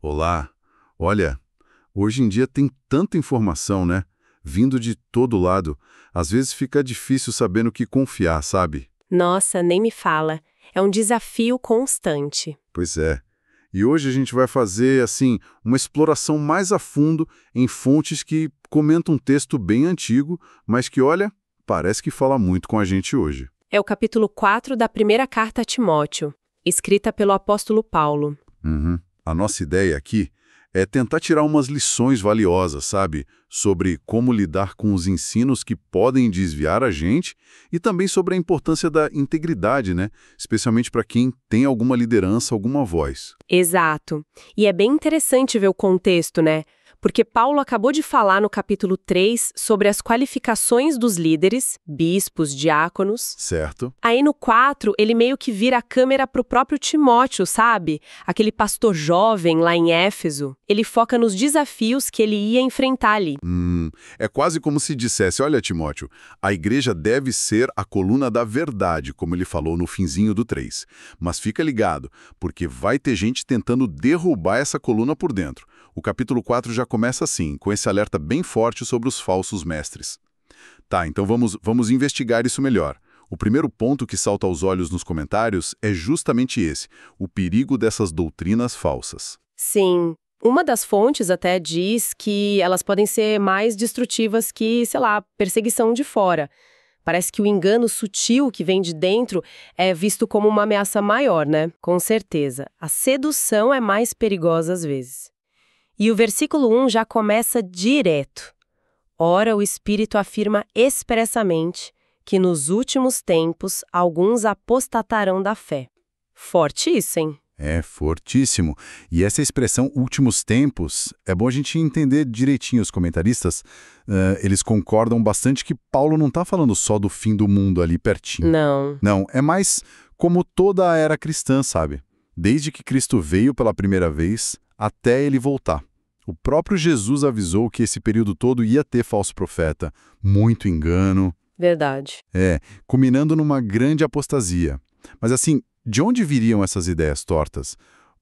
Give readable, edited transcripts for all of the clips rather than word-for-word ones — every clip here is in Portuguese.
Olá. Olha, hoje em dia tem tanta informação, né? Vindo de todo lado. Às vezes fica difícil saber no que confiar, sabe? Nossa, nem me fala. É um desafio constante. Pois é. E hoje a gente vai fazer, assim, uma exploração mais a fundo em fontes que comentam um texto bem antigo, mas que, olha, parece que fala muito com a gente hoje. É o capítulo 4 da primeira carta a Timóteo, escrita pelo apóstolo Paulo. Uhum. A nossa ideia aqui é tentar tirar umas lições valiosas, sabe? Sobre como lidar com os ensinos que podem desviar a gente e também sobre a importância da integridade, né? Especialmente para quem tem alguma liderança, alguma voz. Exato. E é bem interessante ver o contexto, né? Porque Paulo acabou de falar no capítulo 3 sobre as qualificações dos líderes, bispos, diáconos. Certo? Aí no 4, ele meio que vira a câmera pro próprio Timóteo, sabe? Aquele pastor jovem lá em Éfeso. Ele foca nos desafios que ele ia enfrentar ali. É quase como se dissesse, olha, Timóteo, a igreja deve ser a coluna da verdade, como ele falou no finzinho do 3. Mas fica ligado, porque vai ter gente tentando derrubar essa coluna por dentro. O capítulo 4 já começa assim, com esse alerta bem forte sobre os falsos mestres. Tá, então vamos investigar isso melhor. O primeiro ponto que salta aos olhos nos comentários é justamente esse, o perigo dessas doutrinas falsas. Sim. Uma das fontes até diz que elas podem ser mais destrutivas que, sei lá, perseguição de fora. Parece que o engano sutil que vem de dentro é visto como uma ameaça maior, né? Com certeza. A sedução é mais perigosa às vezes. E o versículo 1 já começa direto. Ora, o Espírito afirma expressamente que nos últimos tempos alguns apostatarão da fé. Forte isso, hein? É fortíssimo. E essa expressão últimos tempos, é bom a gente entender direitinho os comentaristas. Eles concordam bastante que Paulo não está falando só do fim do mundo ali pertinho. Não. Não, é mais como toda a era cristã, sabe? Desde que Cristo veio pela primeira vez até ele voltar. O próprio Jesus avisou que esse período todo ia ter falso profeta, muito engano. Verdade. Culminando numa grande apostasia. Mas assim, de onde viriam essas ideias tortas?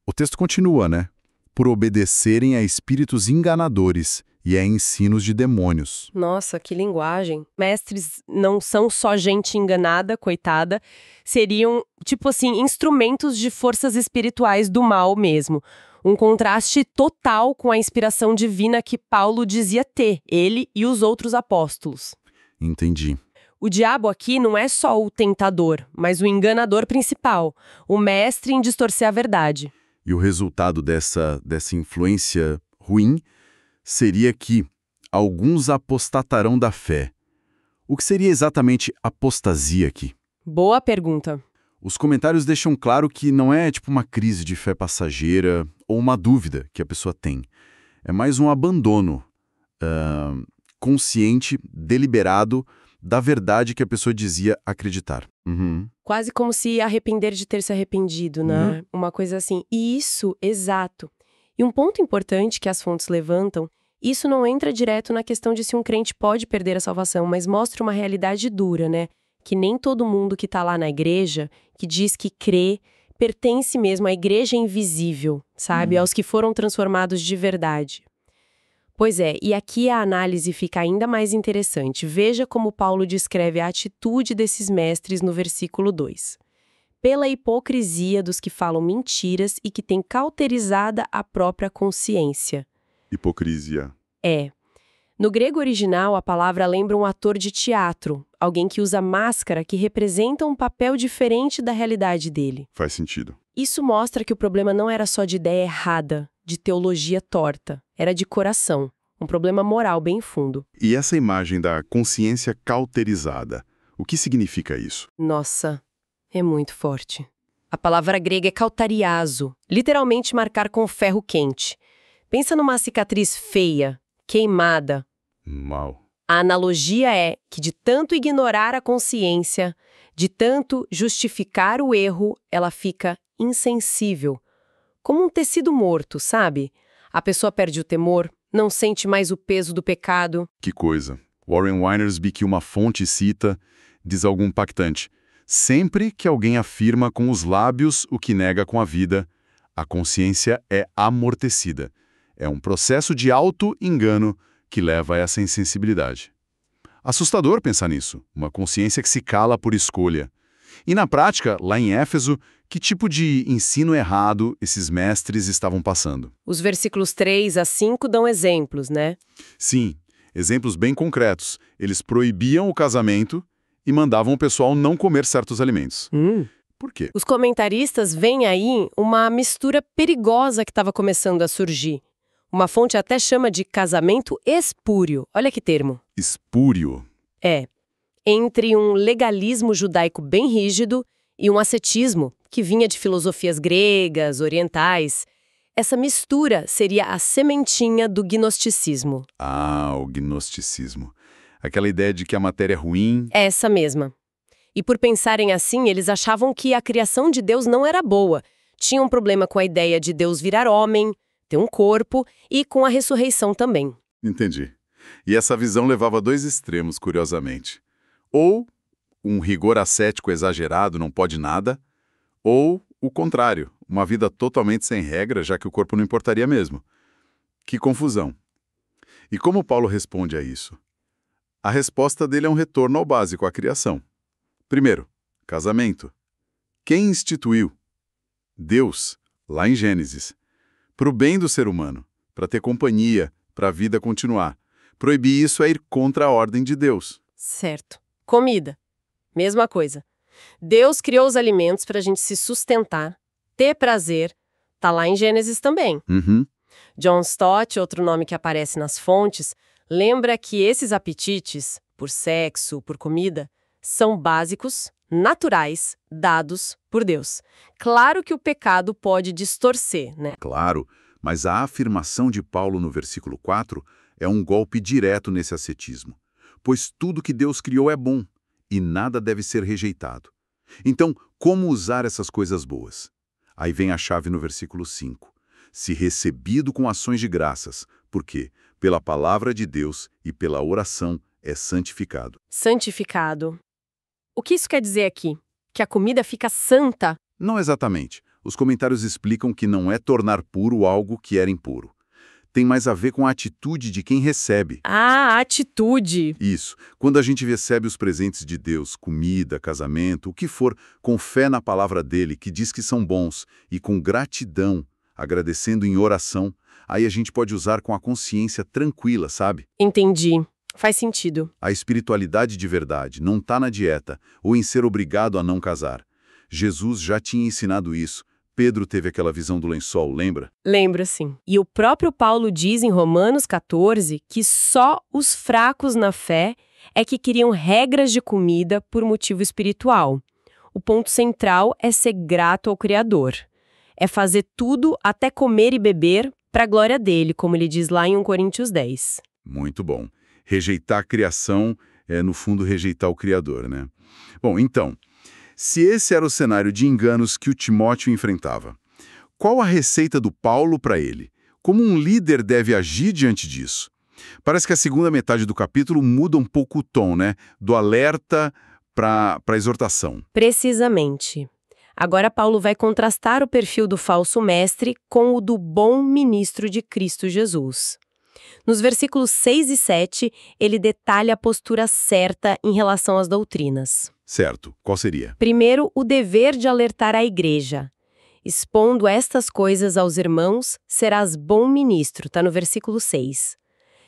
O texto continua, né? Por obedecerem a espíritos enganadores e a ensinos de demônios. Nossa, que linguagem. Mestres não são só gente enganada, coitada, seriam, tipo assim, instrumentos de forças espirituais do mal mesmo. Um contraste total com a inspiração divina que Paulo dizia ter, ele e os outros apóstolos. Entendi. O diabo aqui não é só o tentador, mas o enganador principal, o mestre em distorcer a verdade. E o resultado dessa influência ruim seria que alguns apostatarão da fé. O que seria exatamente apostasia aqui? Boa pergunta. Os comentários deixam claro que não é tipo uma crise de fé passageira ou uma dúvida que a pessoa tem. É mais um abandono consciente, deliberado, da verdade que a pessoa dizia acreditar. Quase como se arrepender de ter se arrependido, né? Uma coisa assim. E isso, exato. E um ponto importante que as fontes levantam, isso não entra direto na questão de se um crente pode perder a salvação, mas mostra uma realidade dura, né? Que nem todo mundo que está lá na igreja, que diz que crê, pertence mesmo à igreja invisível, sabe? Aos que foram transformados de verdade. Pois é, e aqui a análise fica ainda mais interessante. Veja como Paulo descreve a atitude desses mestres no versículo 2. Pela hipocrisia dos que falam mentiras e que têm cauterizada a própria consciência. Hipocrisia. No grego original, a palavra lembra um ator de teatro, alguém que usa máscara que representa um papel diferente da realidade dele. Faz sentido. Isso mostra que o problema não era só de ideia errada, de teologia torta, era de coração, um problema moral bem fundo. E essa imagem da consciência cauterizada, o que significa isso? Nossa, é muito forte. A palavra grega é kautariazo, literalmente marcar com ferro quente. Pensa numa cicatriz feia, queimada. Mal. A analogia é que de tanto ignorar a consciência, de tanto justificar o erro, ela fica insensível. Como um tecido morto, sabe? A pessoa perde o temor, não sente mais o peso do pecado. Que coisa. Warren Wiersbe, que uma fonte cita, diz algo impactante. Sempre que alguém afirma com os lábios o que nega com a vida, A consciência é amortecida. É um processo de auto-engano que leva a essa insensibilidade. Assustador pensar nisso, uma consciência que se cala por escolha. E na prática, lá em Éfeso, que tipo de ensino errado esses mestres estavam passando? Os versículos 3 a 5 dão exemplos, né? Sim, exemplos bem concretos. Eles proibiam o casamento e mandavam o pessoal não comer certos alimentos. Por quê? Os comentaristas veem aí uma mistura perigosa que estava começando a surgir. Uma fonte até chama de casamento espúrio. Olha que termo. Espúrio. É. Entre um legalismo judaico bem rígido e um ascetismo que vinha de filosofias gregas, orientais. Essa mistura seria a sementinha do gnosticismo. Ah, o gnosticismo. Aquela ideia de que a matéria é ruim. Essa mesma. E por pensarem assim, eles achavam que a criação de Deus não era boa. Tinham um problema com a ideia de Deus virar homem, ter um corpo e com a ressurreição também. Entendi. E essa visão levava a dois extremos, curiosamente. Ou um rigor ascético exagerado, não pode nada, ou o contrário, uma vida totalmente sem regra, já que o corpo não importaria mesmo. Que confusão. E como Paulo responde a isso? A resposta dele é um retorno ao básico, à criação. Primeiro, casamento. Quem instituiu? Deus, lá em Gênesis. Para o bem do ser humano, para ter companhia, para a vida continuar. Proibir isso é ir contra a ordem de Deus. Certo. Comida. Mesma coisa. Deus criou os alimentos para a gente se sustentar, ter prazer. Tá lá em Gênesis também. John Stott, outro nome que aparece nas fontes, lembra que esses apetites, por sexo, por comida, são básicos, naturais, dados por Deus. Claro que o pecado pode distorcer, né? Claro, mas a afirmação de Paulo no versículo 4 é um golpe direto nesse ascetismo. Pois tudo que Deus criou é bom, e nada deve ser rejeitado. Então, como usar essas coisas boas? Aí vem a chave no versículo 5. Se recebido com ações de graças, porque pela palavra de Deus e pela oração é santificado. Santificado. O que isso quer dizer aqui? Que a comida fica santa? Não exatamente. Os comentários explicam que não é tornar puro algo que era impuro. Tem mais a ver com a atitude de quem recebe. Ah, atitude. Isso. Quando a gente recebe os presentes de Deus, comida, casamento, o que for, com fé na palavra dele, que diz que são bons, e com gratidão, agradecendo em oração, aí a gente pode usar com a consciência tranquila, sabe? Entendi. Faz sentido. A espiritualidade de verdade não está na dieta ou em ser obrigado a não casar. Jesus já tinha ensinado isso. Pedro teve aquela visão do lençol, lembra? Lembro, sim. E o próprio Paulo diz em Romanos 14 que só os fracos na fé é que queriam regras de comida por motivo espiritual. O ponto central é ser grato ao Criador. É fazer tudo, até comer e beber, para a glória dele, como ele diz lá em 1 Coríntios 10. Muito bom. Rejeitar a criação é, no fundo, rejeitar o Criador, né? Bom, então, se esse era o cenário de enganos que o Timóteo enfrentava, qual a receita do Paulo para ele? Como um líder deve agir diante disso? Parece que a segunda metade do capítulo muda um pouco o tom, né? Do alerta para a exortação. Precisamente. Agora Paulo vai contrastar o perfil do falso mestre com o do bom ministro de Cristo Jesus. Nos versículos 6 e 7, ele detalha a postura certa em relação às doutrinas. Certo. Qual seria? Primeiro, o dever de alertar a igreja. Expondo estas coisas aos irmãos, serás bom ministro, está no versículo 6.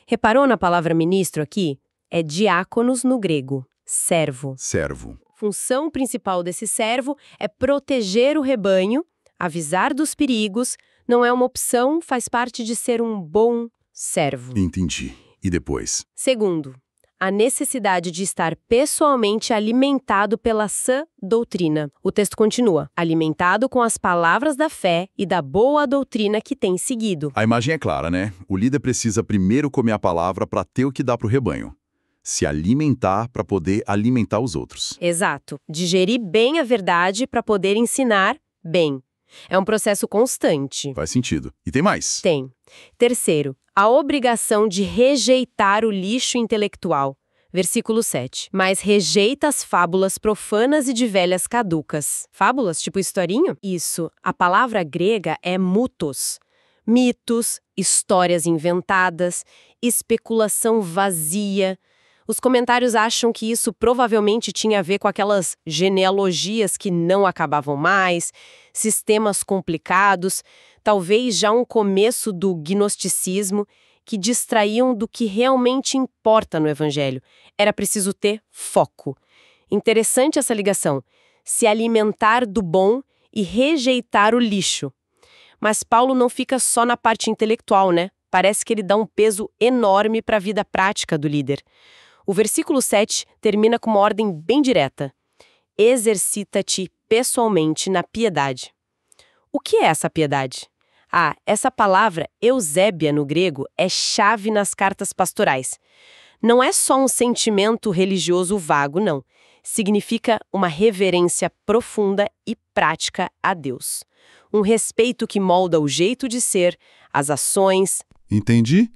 Reparou na palavra ministro aqui? É diáconos no grego, servo. Servo. Função principal desse servo é proteger o rebanho, avisar dos perigos, não é uma opção, faz parte de ser um bom servo. Entendi. E depois? Segundo, a necessidade de estar pessoalmente alimentado pela sã doutrina. O texto continua, alimentado com as palavras da fé e da boa doutrina que tem seguido. A imagem é clara, né? O líder precisa primeiro comer a palavra para ter o que dá para o rebanho. Se alimentar para poder alimentar os outros. Exato. Digerir bem a verdade para poder ensinar bem. É um processo constante. Faz sentido. E tem mais? Tem. Terceiro, a obrigação de rejeitar o lixo intelectual. Versículo 7. Mas rejeita as fábulas profanas e de velhas caducas. Fábulas, tipo historinho? Isso. A palavra grega é mutos. Mitos, histórias inventadas, especulação vazia. Os comentários acham que isso provavelmente tinha a ver com aquelas genealogias que não acabavam mais, sistemas complicados, talvez já um começo do gnosticismo, que distraíam do que realmente importa no Evangelho. Era preciso ter foco. Interessante essa ligação. Se alimentar do bom e rejeitar o lixo. Mas Paulo não fica só na parte intelectual, né? Parece que ele dá um peso enorme para a vida prática do líder. O versículo 7 termina com uma ordem bem direta. Exercita-te pessoalmente na piedade. O que é essa piedade? Essa palavra, eusébia no grego, é chave nas cartas pastorais. Não é só um sentimento religioso vago, não. Significa uma reverência profunda e prática a Deus. Um respeito que molda o jeito de ser, as ações. Entendi?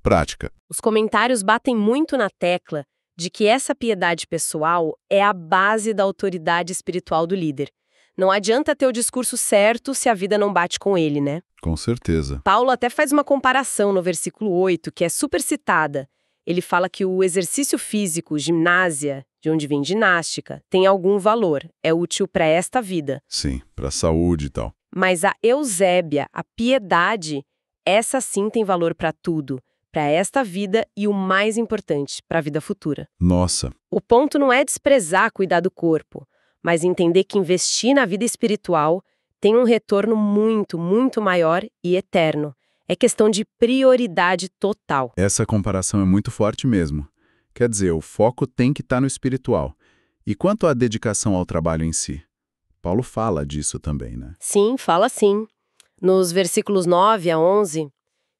Prática. Os comentários batem muito na tecla de que essa piedade pessoal é a base da autoridade espiritual do líder. Não adianta ter o discurso certo se a vida não bate com ele, né? Com certeza. Paulo até faz uma comparação no versículo 8, que é super citada. Ele fala que o exercício físico, ginnásia, de onde vem ginástica, tem algum valor, é útil para esta vida. Sim, para a saúde e tal. Mas a eusébia, a piedade, essa sim tem valor para tudo, para esta vida e o mais importante, para a vida futura. Nossa. O ponto não é desprezar cuidar do corpo, mas entender que investir na vida espiritual tem um retorno muito, muito maior e eterno. É questão de prioridade total. Essa comparação é muito forte mesmo. Quer dizer, o foco tem que estar no espiritual. E quanto à dedicação ao trabalho em si? Paulo fala disso também, né? Sim, fala sim. Nos versículos 9 a 11,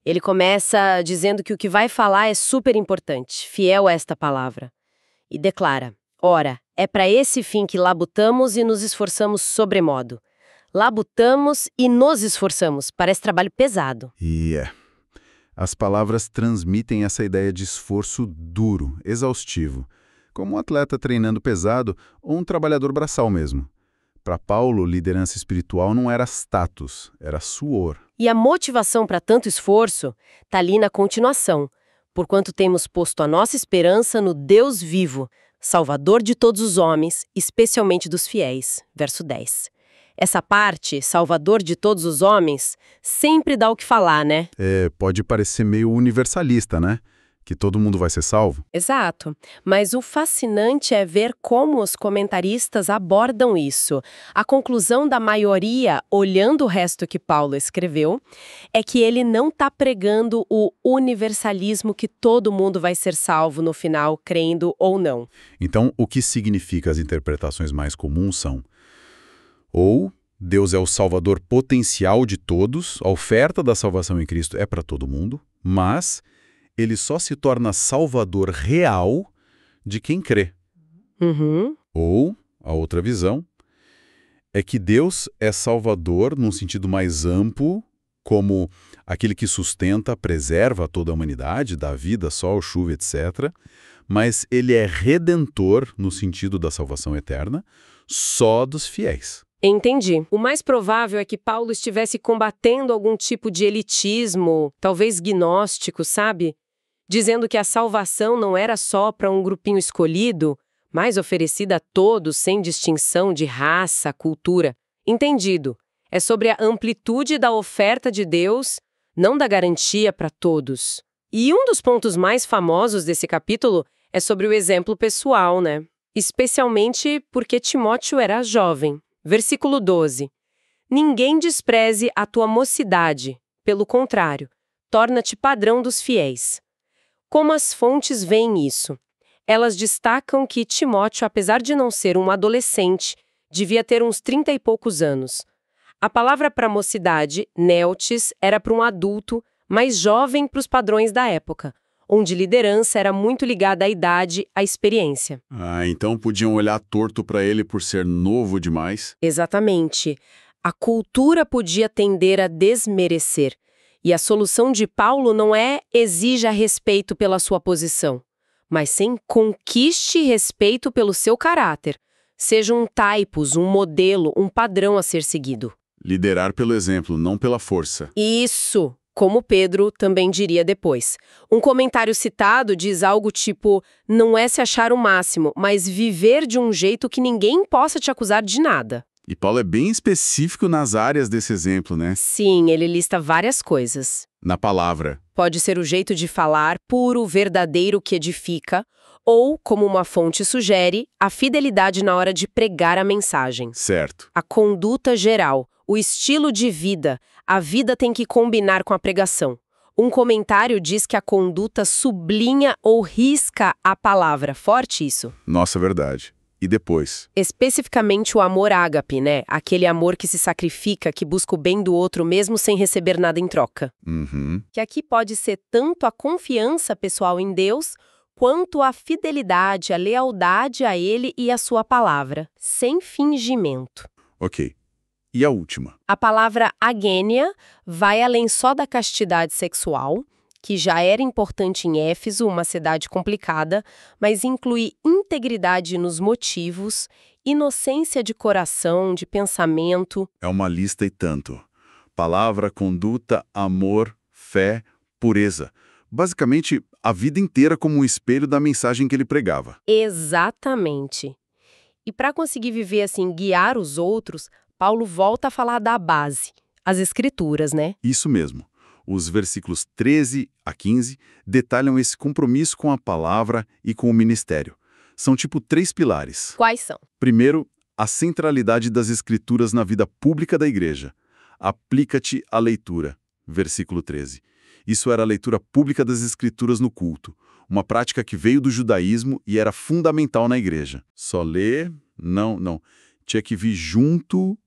ele começa dizendo que o que vai falar é super importante, fiel a esta palavra. E declara: ora, é para esse fim que labutamos e nos esforçamos sobremodo. Labutamos e nos esforçamos. Parece trabalho pesado. As palavras transmitem essa ideia de esforço duro, exaustivo, como um atleta treinando pesado ou um trabalhador braçal mesmo. Para Paulo, liderança espiritual não era status, era suor. E a motivação para tanto esforço está ali na continuação. Porquanto temos posto a nossa esperança no Deus vivo, Salvador de todos os homens, especialmente dos fiéis. Verso 10. Essa parte, Salvador de todos os homens, sempre dá o que falar, né? Pode parecer meio universalista, né? Que todo mundo vai ser salvo. Exato. Mas o fascinante é ver como os comentaristas abordam isso. A conclusão da maioria, olhando o resto que Paulo escreveu, é que ele não está pregando o universalismo que todo mundo vai ser salvo no final, crendo ou não. Então, o que significa as interpretações mais comuns são: ou Deus é o salvador potencial de todos, a oferta da salvação em Cristo é para todo mundo, mas ele só se torna salvador real de quem crê. Uhum. Ou, a outra visão, é que Deus é salvador num sentido mais amplo, como aquele que sustenta, preserva toda a humanidade, dá vida, sol, chuva, etc. Mas ele é redentor no sentido da salvação eterna, só dos fiéis. Entendi. O mais provável é que Paulo estivesse combatendo algum tipo de elitismo, talvez gnóstico, sabe? Dizendo que a salvação não era só para um grupinho escolhido, mas oferecida a todos sem distinção de raça, cultura. Entendido. É sobre a amplitude da oferta de Deus, não da garantia para todos. E um dos pontos mais famosos desse capítulo é sobre o exemplo pessoal, né? Especialmente porque Timóteo era jovem. Versículo 12. Ninguém despreze a tua mocidade, pelo contrário, torna-te padrão dos fiéis. Como as fontes veem isso? Elas destacam que Timóteo, apesar de não ser um adolescente, devia ter uns 30 e poucos anos. A palavra para mocidade, neotes, era para um adulto, mais jovem para os padrões da época, onde liderança era muito ligada à idade, à experiência. Então podiam olhar torto para ele por ser novo demais? Exatamente. A cultura podia tender a desmerecer. E a solução de Paulo não é exija respeito pela sua posição. mas sim conquiste respeito pelo seu caráter. Seja um typos, um modelo, um padrão a ser seguido. Liderar pelo exemplo, não pela força. Isso! Como Pedro também diria depois. Um comentário citado diz algo tipo: não é se achar o máximo, mas viver de um jeito que ninguém possa te acusar de nada. E Paulo é bem específico nas áreas desse exemplo, né? Sim, ele lista várias coisas. Na palavra. Pode ser o jeito de falar, puro, verdadeiro, que edifica, ou, como uma fonte sugere, a fidelidade na hora de pregar a mensagem. Certo. A conduta geral, o estilo de vida, a vida tem que combinar com a pregação. Um comentário diz que a conduta sublinha ou risca a palavra. Forte isso. Nossa, verdade. E depois? Especificamente o amor ágape, né? Aquele amor que se sacrifica, que busca o bem do outro mesmo sem receber nada em troca. Uhum. Que aqui pode ser tanto a confiança pessoal em Deus, quanto a fidelidade, a lealdade a Ele e a sua palavra, sem fingimento. Ok. E a última? A palavra agênia vai além só da castidade sexual, que já era importante em Éfeso, uma cidade complicada, mas inclui integridade nos motivos, inocência de coração, de pensamento. É uma lista e tanto. Palavra, conduta, amor, fé, pureza. Basicamente, a vida inteira como um espelho da mensagem que ele pregava. Exatamente. E para conseguir viver assim, guiar os outros, Paulo volta a falar da base, as escrituras, né? Isso mesmo. Os versículos 13 a 15 detalham esse compromisso com a palavra e com o ministério. São tipo 3 pilares. Quais são? Primeiro, a centralidade das escrituras na vida pública da igreja. Aplica-te à leitura. Versículo 13. Isso era a leitura pública das escrituras no culto, uma prática que veio do judaísmo e era fundamental na igreja. Só ler? Não. Tinha que vir junto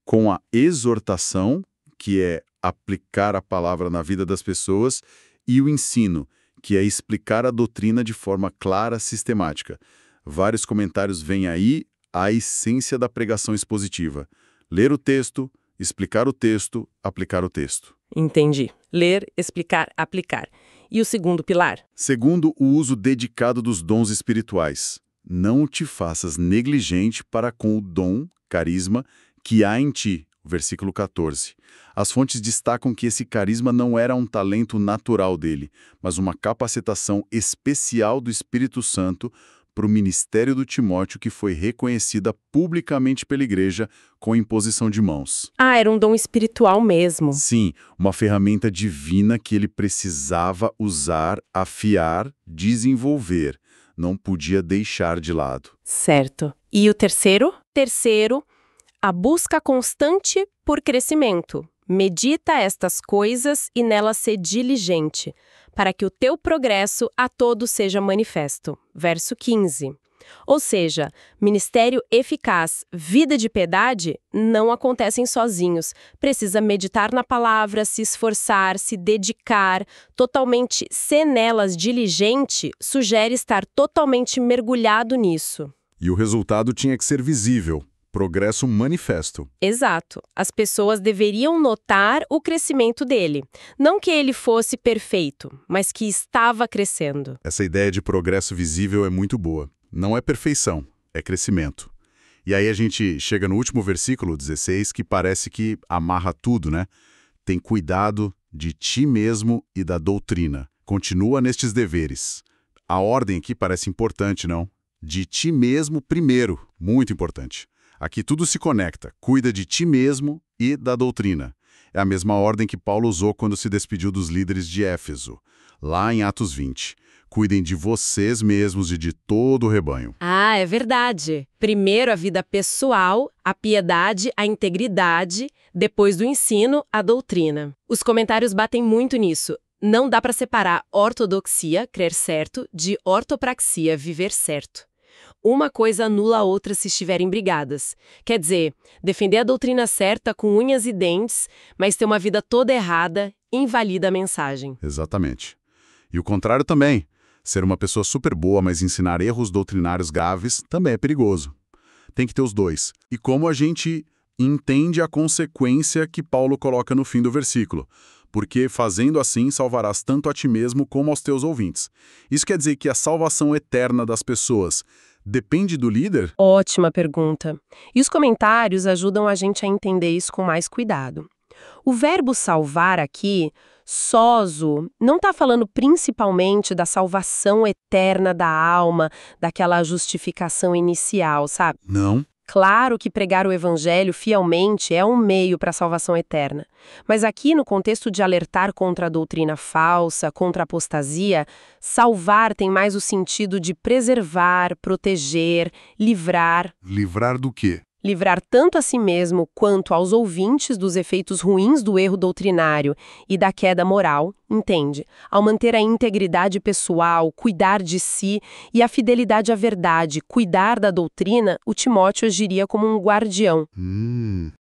com a exortação, que é aplicar a palavra na vida das pessoas, e o ensino, que é explicar a doutrina de forma clara, sistemática. Vários comentários veem aí a essência da pregação expositiva. Ler o texto, explicar o texto, aplicar o texto. Entendi. Ler, explicar, aplicar. E o segundo pilar? Segundo, o uso dedicado dos dons espirituais. Não te faças negligente para com o dom, carisma, que há em ti. Versículo 14. As fontes destacam que esse carisma não era um talento natural dele, mas uma capacitação especial do Espírito Santo para o ministério do Timóteo, que foi reconhecida publicamente pela igreja com imposição de mãos. Ah, era um dom espiritual mesmo. Sim, uma ferramenta divina que ele precisava usar, afiar, desenvolver. Não podia deixar de lado. Certo. E o terceiro? Terceiro, a busca constante por crescimento. Medita estas coisas e nelas ser diligente, para que o teu progresso a todos seja manifesto. Verso 15. Ou seja, ministério eficaz, vida de piedade, não acontecem sozinhos. Precisa meditar na palavra, se esforçar, se dedicar, totalmente ser nelas diligente, sugere estar totalmente mergulhado nisso. E o resultado tinha que ser visível. Progresso manifesto. Exato. As pessoas deveriam notar o crescimento dele. Não que ele fosse perfeito, mas que estava crescendo. Essa ideia de progresso visível é muito boa. Não é perfeição, é crescimento. E aí a gente chega no último versículo, 16, que parece que amarra tudo, né? Tem cuidado de ti mesmo e da doutrina. Continua nestes deveres. A ordem aqui parece importante, não? De ti mesmo primeiro, muito importante. Aqui tudo se conecta, cuida de ti mesmo e da doutrina. É a mesma ordem que Paulo usou quando se despediu dos líderes de Éfeso, lá em Atos 20. Cuidem de vocês mesmos e de todo o rebanho. Ah, é verdade. Primeiro a vida pessoal, a piedade, a integridade, depois do ensino, a doutrina. Os comentários batem muito nisso. Não dá para separar ortodoxia, crer certo, de ortopraxia, viver certo. Uma coisa anula a outra se estiverem brigadas. Quer dizer, defender a doutrina certa com unhas e dentes, mas ter uma vida toda errada, invalida a mensagem. Exatamente. E o contrário também. Ser uma pessoa super boa, mas ensinar erros doutrinários graves também é perigoso. Tem que ter os dois. E como a gente entende a consequência que Paulo coloca no fim do versículo? porque fazendo assim salvarás tanto a ti mesmo como aos teus ouvintes. Isso quer dizer que a salvação eterna das pessoas depende do líder? Ótima pergunta. E os comentários ajudam a gente a entender isso com mais cuidado. O verbo salvar aqui, sozo, não está falando principalmente da salvação eterna da alma, daquela justificação inicial, sabe? Não. Claro que pregar o evangelho fielmente é um meio para a salvação eterna. Mas aqui, no contexto de alertar contra a doutrina falsa, contra a apostasia, salvar tem mais o sentido de preservar, proteger, livrar. Livrar do quê? Livrar tanto a si mesmo quanto aos ouvintes dos efeitos ruins do erro doutrinário e da queda moral, entende? Ao manter a integridade pessoal, cuidar de si e a fidelidade à verdade, cuidar da doutrina, o Timóteo agiria como um guardião,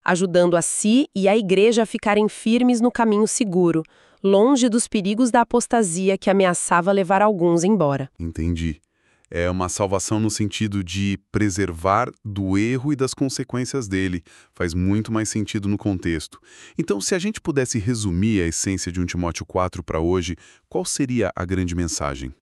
ajudando a si e a igreja a ficarem firmes no caminho seguro, longe dos perigos da apostasia que ameaçava levar alguns embora. Entendi. É uma salvação no sentido de preservar do erro e das consequências dele. Faz muito mais sentido no contexto. Então, se a gente pudesse resumir a essência de 1 Timóteo 4 para hoje, qual seria a grande mensagem?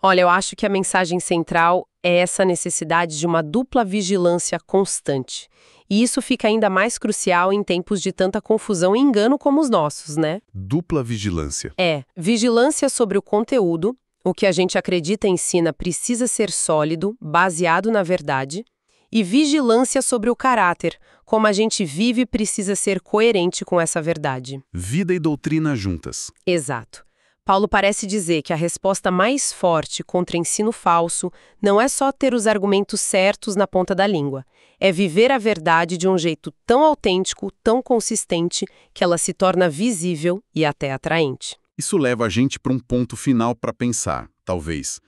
Olha, eu acho que a mensagem central é essa necessidade de uma dupla vigilância constante. E isso fica ainda mais crucial em tempos de tanta confusão e engano como os nossos, né? Dupla vigilância. Vigilância sobre o conteúdo. O que a gente acredita e ensina precisa ser sólido, baseado na verdade, e vigilância sobre o caráter. Como a gente vive precisa ser coerente com essa verdade. Vida e doutrina juntas. Exato. Paulo parece dizer que a resposta mais forte contra ensino falso não é só ter os argumentos certos na ponta da língua. É viver a verdade de um jeito tão autêntico, tão consistente, que ela se torna visível e até atraente. Isso leva a gente para um ponto final para pensar, talvez.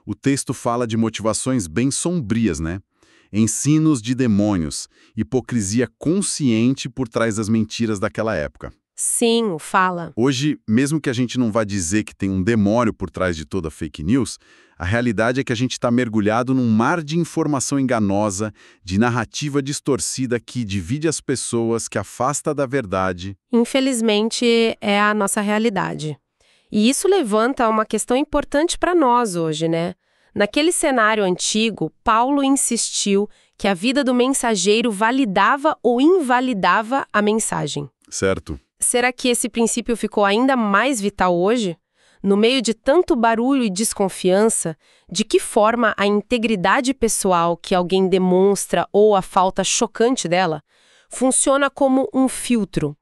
O texto fala de motivações bem sombrias, né? Ensinos de demônios, hipocrisia consciente por trás das mentiras daquela época. Sim, fala. Hoje, mesmo que a gente não vá dizer que tem um demônio por trás de toda fake news, a realidade é que a gente está mergulhado num mar de informação enganosa, de narrativa distorcida que divide as pessoas, que afasta da verdade. Infelizmente, é a nossa realidade. E isso levanta uma questão importante para nós hoje, né? Naquele cenário antigo, Paulo insistiu que a vida do mensageiro validava ou invalidava a mensagem. Certo. Será que esse princípio ficou ainda mais vital hoje? No meio de tanto barulho e desconfiança, de que forma a integridade pessoal que alguém demonstra ou a falta chocante dela funciona como um filtro?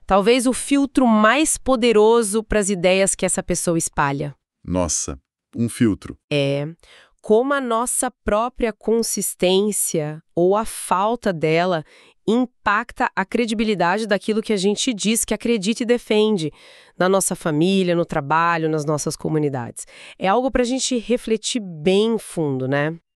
Talvez o filtro mais poderoso para as ideias que essa pessoa espalha. Nossa, um filtro. Como a nossa própria consistência ou a falta dela impacta a credibilidade daquilo que a gente diz que acredita e defende na nossa família, no trabalho, nas nossas comunidades. É algo para a gente refletir bem fundo, né?